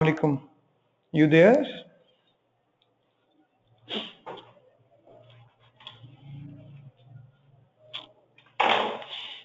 Alaikum. You there?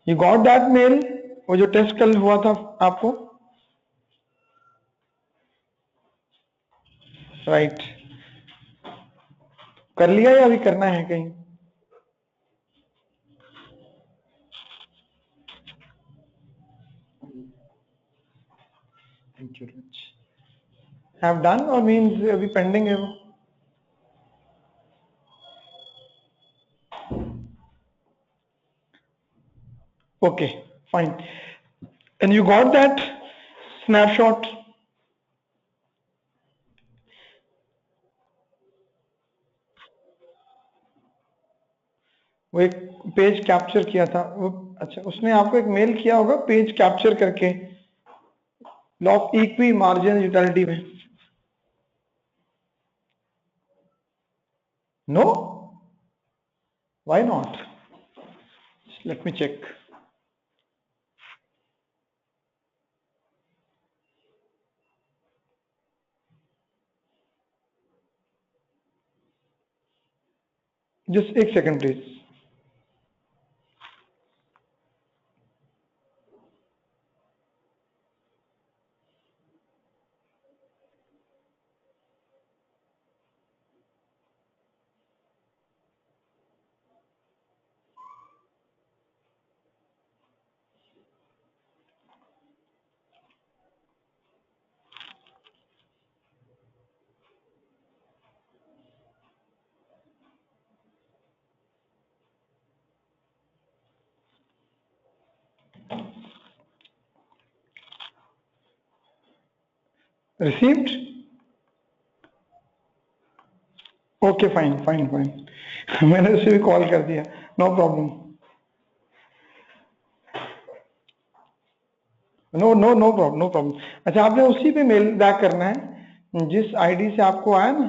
You got that mail? वो जो test कल हुआ था आपको? राइट. कर लिया या अभी करना है कहीं? Thank you very much. Have done or means अभी पेंडिंग है वो? Okay, fine. And you got that snapshot? वो एक पेज कैप्चर किया था वो. अच्छा, उसने आपको एक मेल किया होगा पेज कैप्चर करके law of equimarginal utility में. No, why not? Let me check. Just एक second please. Received? Okay, fine fine fine. मैंने उसे भी कॉल कर दिया. No problem. No no no problem, no problem. अच्छा, आपने उसी पे मेल बैक करना है जिस आईडी से आपको आया ना,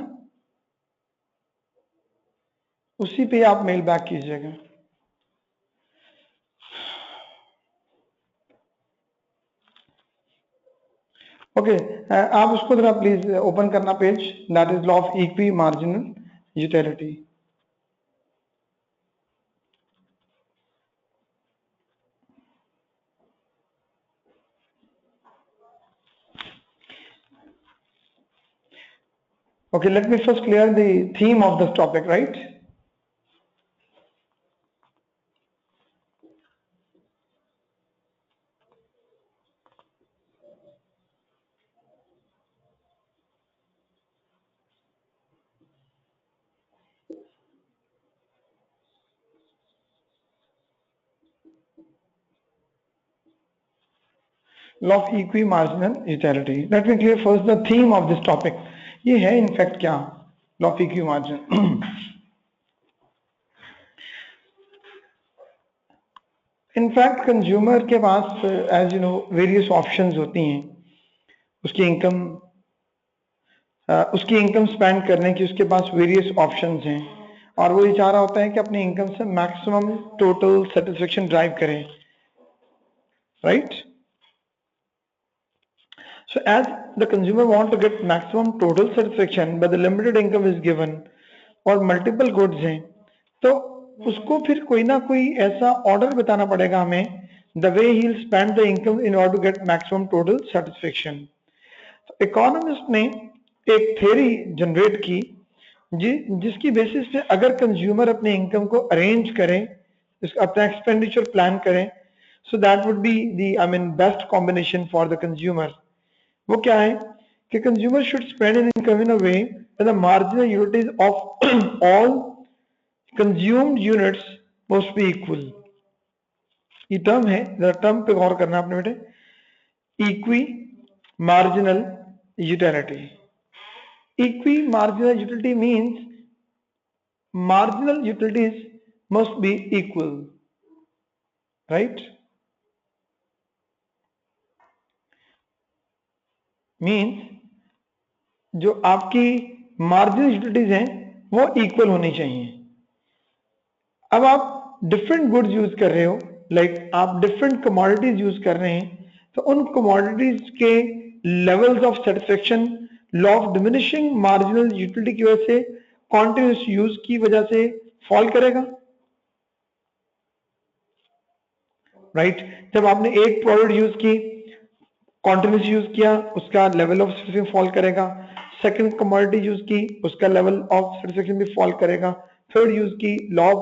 उसी पे आप मेल बैक कीजिएगा. ओके, आप उसको जरा प्लीज ओपन करना page. That is law of equi marginal utility. Okay, let me first clear the theme of this topic, right? Law of equimarginal utility. Let me clear first the theme of this topic. ये है in fact क्या law of equimargin? In fact consumer के पास as you know various options होती हैं. उसकी income spend करने की उसके पास वेरियस ऑप्शंस हैं, और वो ये चाह रहा होता है कि अपनी इनकम से मैक्सिमम टोटल सेटिस्फेक्शन ड्राइव करें. Right? So as the consumer want to get maximum total satisfaction but the limited income is given और multiple goods हैं, तो उसको फिर कोई ना कोई ऐसा ऑर्डर बताना पड़ेगा हमें the way he'll spend the income in order to get maximum total satisfaction. Economist ने एक थ्योरी जनरेट की जिसकी बेसिस पे अगर कंज्यूमर अपने इनकम को अरेंज करें, अपना एक्सपेंडिचर प्लान करें, so that would be the best combination for the consumer. वो क्या है कि consumer should spend in income in a way that the marginal utilities of all consumed units must be equal. ये term है, जरा term पे गौर करना आपने बेटे. Equi marginal utility. Equi marginal utility means marginal utilities must be equal, right? Means जो आपकी marginal utilities हैं वो इक्वल होनी चाहिए. अब आप डिफरेंट गुड्स यूज कर रहे हो, लाइक आप डिफरेंट कमोडिटीज यूज कर रहे हैं, तो उन कमोडिटीज के levels of satisfaction law of diminishing marginal utility की वजह से, कॉन्टिन्यूस यूज की वजह से फॉल करेगा, राइट जब आपने एक प्रोडक्ट यूज की, कॉन्टिन्यूस यूज किया, उसका लेवल ऑफ सेटिस्फेक्शन फॉल करेगा। सेकंड कमोडिटी यूज की, उसका लेवल ऑफ सेटिस्फेक्शन भी फॉल करेगा। थर्ड यूज की, लॉ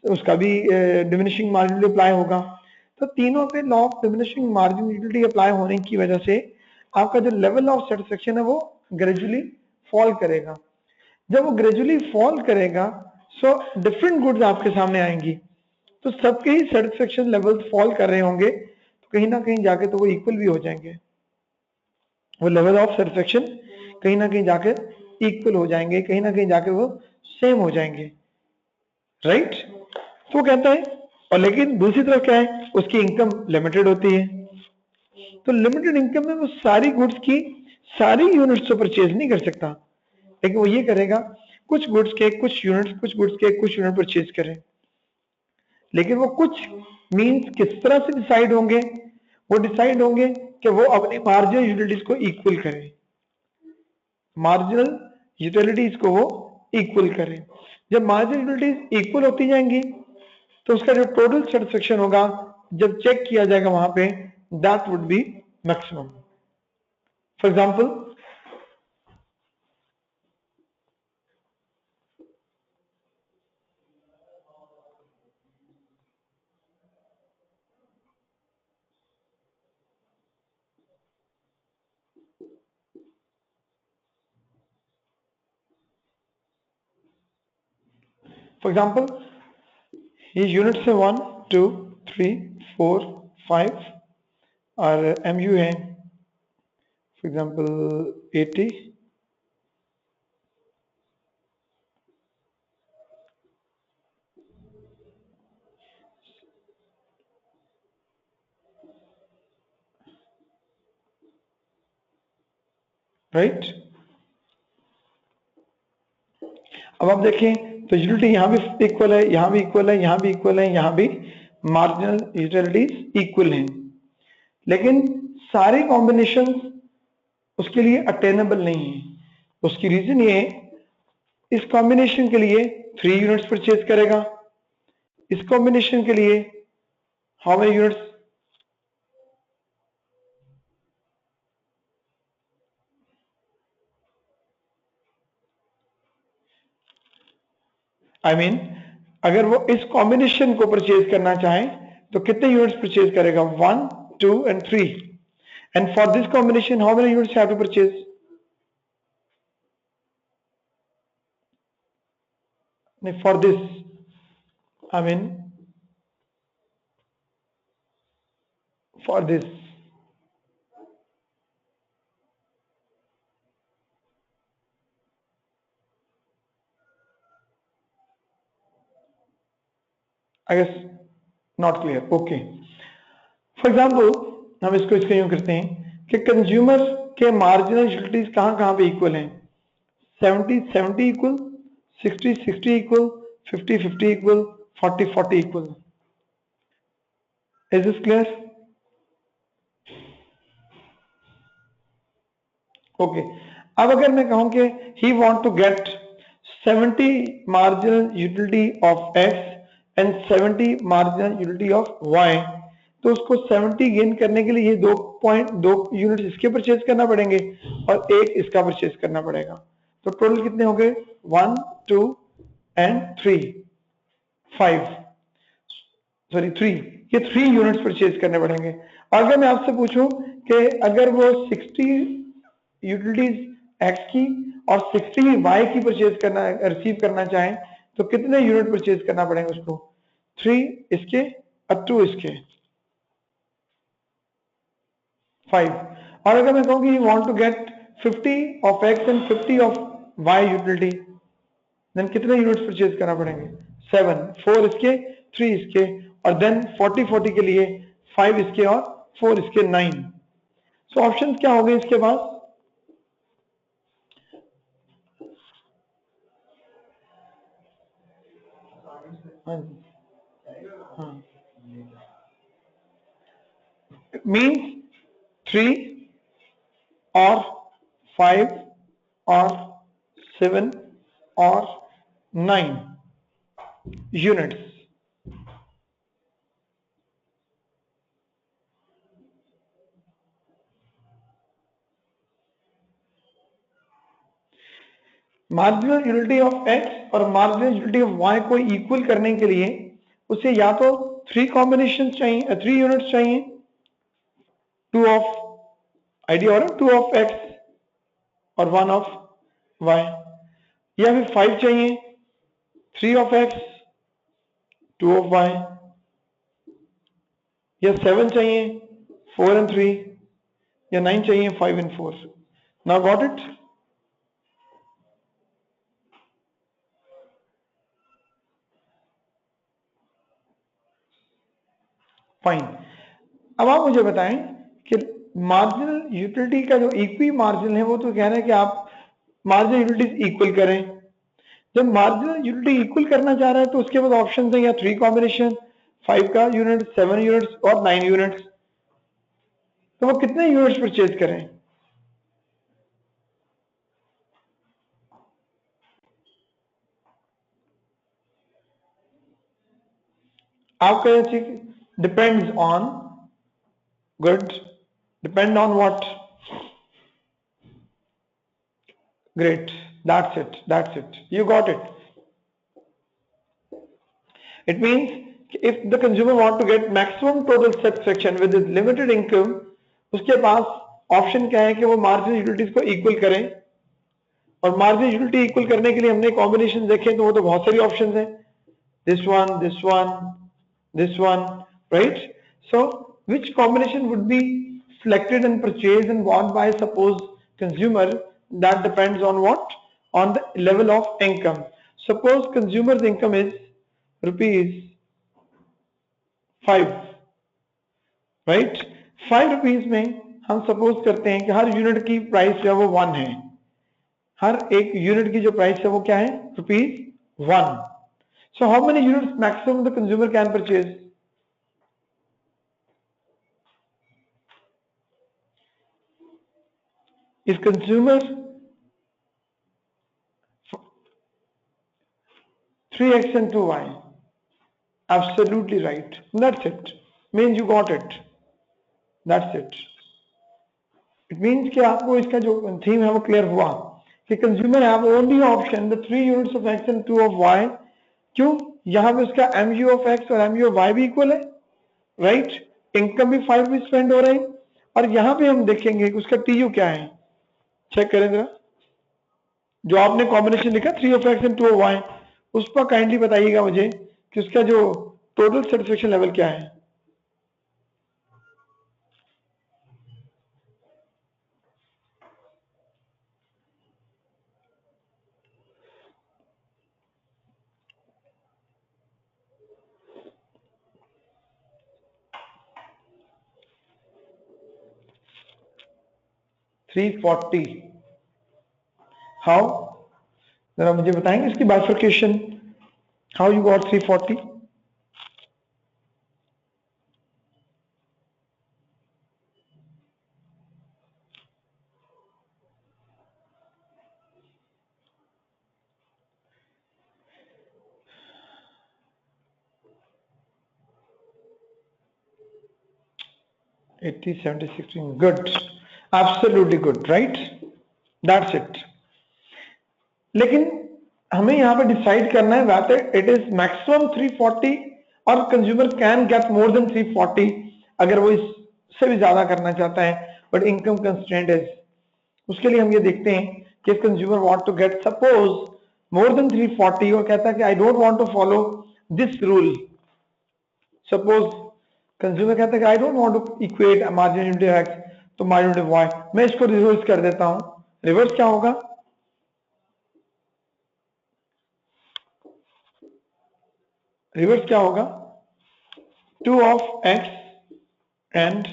उसका भी डिमिनिशिंग मार्जिन अप्लाई होगा। तो तीनों पे law of diminishing margin utility apply होने की वजह से आपका जो लेवल ऑफ सेटिस्फेक्शन है वो ग्रेजुअली फॉल करेगा। जब वो ग्रेजुअली फॉल करेगा सो डिफरेंट गुड्स आपके सामने आएंगी, तो सबके ही सेटिस्फेक्शन लेवल्स फॉल कर रहे होंगे, तो कहीं ना कहीं जाके तो वो इक्वल भी हो जाएंगे, वो लेवल ऑफ सेटिस्फेक्शन कहीं ना कहीं जाकर इक्वल हो जाएंगे, कहीं ना कहीं जाके वो सेम हो जाएंगे, राइट। तो कहता है, और लेकिन दूसरी तरफ क्या है, उसकी इनकम लिमिटेड होती है, तो लिमिटेड इनकम में वो सारी गुड्स की सारी यूनिट्स तो परचेज नहीं कर सकता, लेकिन वो ये करेगा कुछ गुड्स के कुछ यूनिट्स, कुछ गुड्स के कुछ यूनिट परचेज करें। लेकिन वो कुछ मींस किस तरह से डिसाइड होंगे, वो डिसाइड होंगे कि वो अपनी मार्जिनल यूटिलिटीज को इक्वल करें, मार्जिनल यूटिलिटीज को वो इक्वल करें। जब मार्जिनल यूटिलिटीज इक्वल होती जाएंगी तो उसका जो टोटल सेटिस्फेक्शन होगा जब चेक किया जाएगा वहां पे, that would be maximum. For example, ये यूनिट से 1 2 3 4 5 और MU है फॉर एग्जाम्पल 80, राइट। अब आप देखें तो यूटिलिटी यहां भी इक्वल है, यहां भी इक्वल है, यहां भी इक्वल है, यहां भी मार्जिनल यूटिलिटीज इक्वल हैं, लेकिन सारे कॉम्बिनेशन उसके लिए अटेनेबल नहीं है। उसकी रीजन ये है, इस कॉम्बिनेशन के लिए 3 यूनिट्स परचेज करेगा, इस कॉम्बिनेशन के लिए how many units, I mean अगर वो इस कॉम्बिनेशन को परचेज करना चाहे तो कितने यूनिट्स परचेज करेगा, 1 2 and 3, and for this combination how many units have to purchase, for this I mean for this, I guess not clear, okay. For example हम इसको यूं करते हैं कि कंज्यूमर के मार्जिनल यूटिलिटीज कहां कहां पे इक्वल हैं, 70 70 equal, 60 60 equal, 50 50 equal, 40 40 equal. Is this clear? Okay. अब अगर मैं कहूं कि he want to get 70 marginal utility of X and 70 marginal utility of Y, तो उसको 70 गेन करने के लिए ये 2 यूनिट इसके परचेज करना पड़ेंगे और एक इसका परचेज करना पड़ेगा। तो टोटल कितने हो गए, 1 2 एंड 3 5, सॉरी 3, ये 3 यूनिट्स परचेज करने पड़ेंगे। और अगर मैं आपसे पूछूं कि अगर वो 60 यूटिलिटीज एक्स की और 60 वाई की परचेज करना, रिसीव करना चाहें तो कितने यूनिट परचेज करना पड़ेंगे उसको, 3 इसके और 2 इसके, 5। और अगर मैं कहूं कि you want to get 50 of X and 50 of Y utility, then कितने यूनिट्स परचेज करना पड़ेंगे, 7, 4 इसके 3 इसके, और देन 40 40 के लिए 5 इसके और 4 इसके, 9। सो ऑप्शन क्या हो गए इसके पास, हाँ हाँ, means 3 or 5 or 7 or 9 units. Marginal unity of X और मार्जिनल यूनिटी ऑफ वाई को इक्वल करने के लिए उसे या तो 3 कॉम्बिनेशन चाहिए, 3 यूनिट्स चाहिए, 2 ऑफ आइडिया और 2 ऑफ एक्स और 1 ऑफ वाई, या फिर 5 चाहिए, 3 ऑफ एक्स 2 ऑफ वाई, या 7 चाहिए 4 and 3, या 9 चाहिए 5 and 4. Now got it? Fine. अब आप मुझे बताएं कि मार्जिनल यूटिलिटी का जो इक्वी मार्जिन है वो तो कह रहे हैं कि आप मार्जिनल यूटिलिटीज इक्वल करें. जब मार्जिनल यूटिलिटी इक्वल करना चाह रहा है तो उसके बाद ऑप्शन है या 3 कॉम्बिनेशन, 5 का यूनिट, 7 यूनिट्स और 9 यूनिट्स. तो वो कितने यूनिट्स परचेज करें? आप कह रहे थे depends on, good, depend on what, great, that's it, you got it. It means if the consumer want to get maximum total satisfaction with his limited income, उसके पास ऑप्शन क्या है कि वो मार्जिनल यूटिलिटीज को इक्वल करें. और marginal utility equal करने के लिए हमने कॉम्बिनेशन देखे तो वो तो बहुत सारी ऑप्शंस हैं, this one, this one, this one, right? So which combination would be selected and purchased and bought by suppose consumer? That depends on what? On the level of income. Suppose consumer's income is rupees 5, right? 5 rupees में हम suppose करते हैं कि हर unit की price जो है वो 1 है. हर एक यूनिट की जो प्राइस है वो क्या है? Rupees 1. So how many units maximum the consumer can purchase? If consumer 3x and 2y, absolutely right. That's it. Means you got it. That's it. It means कि आपको इसका जो थीम है वो क्लियर हुआ कि consumer have only option the 3 units of X and 2 of Y. क्यों? यहां पे उसका MU ऑफ एक्स और MU ऑफ वाई भी इक्वल है, राइट? इनकम भी 5 भी स्पेंड हो रही है. और यहां पे हम देखेंगे कि उसका TU क्या है. चेक करें जरा, जो आपने कॉम्बिनेशन लिखा 3 of X and 2 of Y, उस पर काइंडली बताइएगा मुझे कि उसका जो टोटल सेटिस्फेक्शन लेवल क्या है. $340. हाउ? जरा मुझे बताएंगे इसकी bifurcation, how you got 340? $80, $70, $16. Good. Absolutely good, right? That's it. लेकिन हमें यहाँ पे डिसाइड करना है whether it is maximum 340 और consumer can get more than 340 अगर वो इससे भी ज्यादा करना चाहता है, बट इनकम कंस्ट्रेंट इज. उसके लिए हम ये देखते हैं कि consumer want to get suppose more than 340 और कहता है कि I don't want to follow this rule. Suppose consumer कहता है कि I don't want to equate margin unit of X to margin unit of Y. मैं इसको रिवर्स कर देता हूं. रिवर्स क्या होगा? रिवर्स क्या होगा? 2 of x and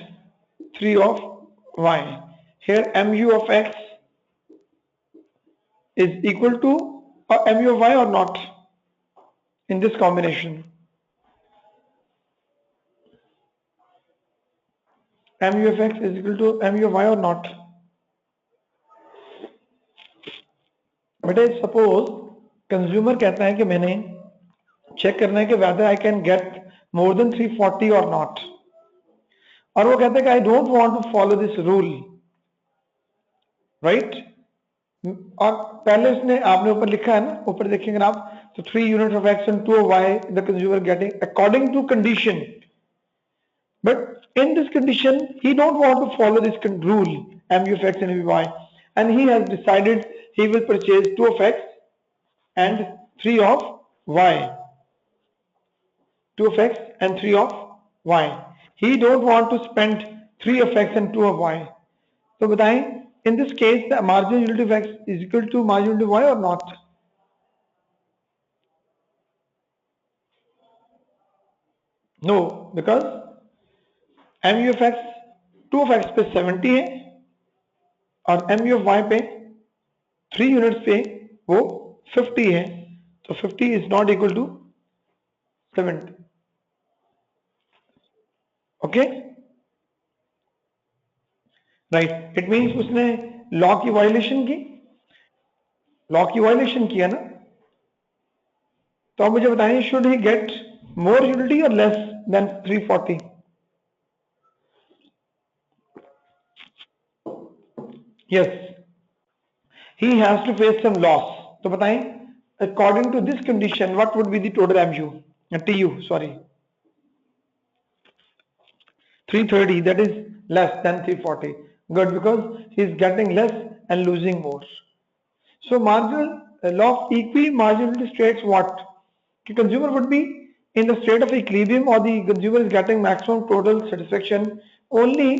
3 of y. Here mu of x is equal to mu of y or not in this combination. Mu of x is equal to mu of y or not? बेटे suppose consumer कहता है कि मैंने check करना है कि whether I can get more than 340 और not, और वो कहते हैं कि I don't want to follow this rule, right. और पहले उसने आपने ऊपर लिखा है ना, ऊपर देखेंगे आप, तो 3 unit of X and 2 of Y the consumer getting according to condition, but in this condition he don't want to follow this rule mu of x and mu of y, and he has decided he will purchase 2 of x and 3 of y, 2 of x and 3 of y. He don't want to spend 3 of x and 2 of y. तो बताएं, in this case the marginal utility of x is equal to marginal utility of y or not? No, because mu of x 2 of x पे 70 है और mu of y पे 3 units पे वो 50 है, तो 50 is not equal to 70. Okay, right. It means उसने law की वायलेशन की, लॉ की वायलेशन किया ना. तो आप मुझे बताइए, should he get more utility और less than 340? Yes, he has to face some loss. तो बताएं, according to this condition what would be the total MU TU, sorry 330, that is less than 340. Good, because he is getting less and losing more. So marginal law of equimarginality states what? The consumer would be in the state of equilibrium, or the consumer is getting maximum total satisfaction only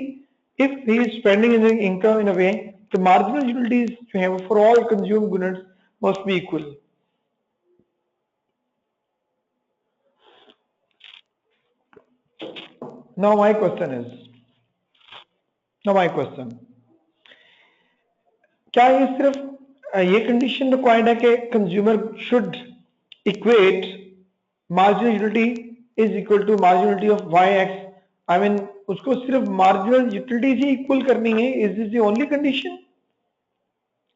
if he is spending his income in a way the marginal utilities for all consumed goods must be equal. Now my question, क्या ये सिर्फ ये condition required है कि consumer should equate marginal utility is equal to marginal utility of Y X? I mean उसको सिर्फ marginal utility ही equal करनी है? Is this the only condition?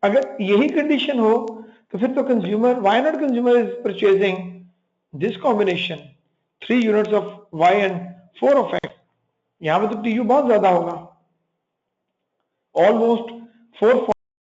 अगर यही कंडीशन हो तो फिर तो consumer, why not consumer is purchasing this combination 3 units of Y and 4 of X. यहां पे तो टीयू बहुत ज्यादा होगा, ऑलमोस्ट 4